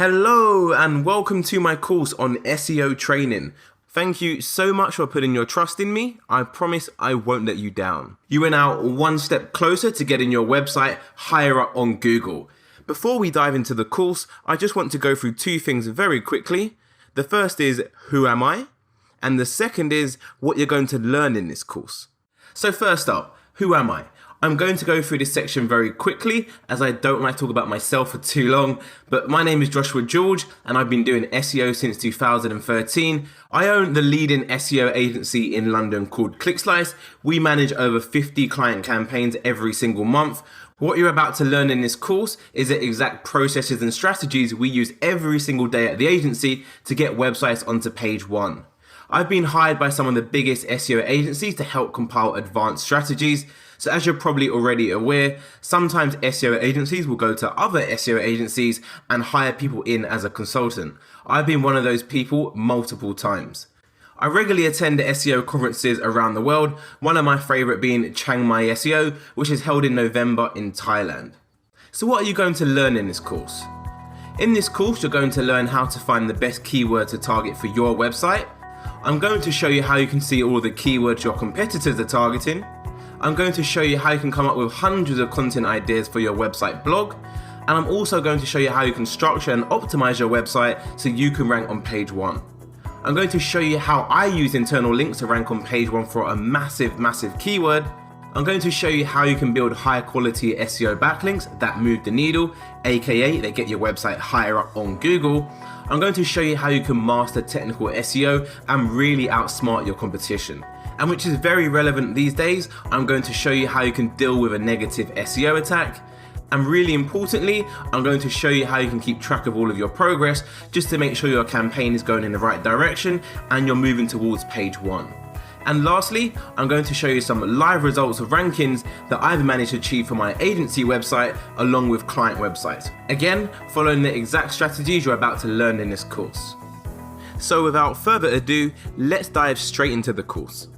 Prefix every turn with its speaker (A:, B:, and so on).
A: Hello and welcome to my course on SEO training. Thank you so much for putting your trust in me. I promise I won't let you down. You are now one step closer to getting your website higher up on Google. Before we dive into the course, I just want to go through two things very quickly. The first is, who am I? And the second is what you're going to learn in this course. So first up, who am I? I'm going to go through this section very quickly as I don't like to talk about myself for too long, but my name is Joshua George and I've been doing SEO since 2013. I own the leading SEO agency in London called ClickSlice. We manage over 50 client campaigns every single month. What you're about to learn in this course is the exact processes and strategies we use every single day at the agency to get websites onto page one. I've been hired by some of the biggest SEO agencies to help compile advanced strategies. So as you're probably already aware, sometimes SEO agencies will go to other SEO agencies and hire people in as a consultant. I've been one of those people multiple times. I regularly attend SEO conferences around the world, one of my favorite being Chiang Mai SEO, which is held in November in Thailand. So what are you going to learn in this course? In this course, you're going to learn how to find the best keyword to target for your website. I'm going to show you how you can see all the keywords your competitors are targeting. I'm going to show you how you can come up with hundreds of content ideas for your website blog. And I'm also going to show you how you can structure and optimize your website so you can rank on page one. I'm going to show you how I use internal links to rank on page one for a massive keyword. I'm going to show you how you can build high quality SEO backlinks that move the needle, aka they get your website higher up on Google. I'm going to show you how you can master technical SEO and really outsmart your competition. And which is very relevant these days, I'm going to show you how you can deal with a negative SEO attack. And really importantly, I'm going to show you how you can keep track of all of your progress just to make sure your campaign is going in the right direction and you're moving towards page one. And lastly, I'm going to show you some live results of rankings that I've managed to achieve for my agency website along with client websites. Again, following the exact strategies you're about to learn in this course. So without further ado, let's dive straight into the course.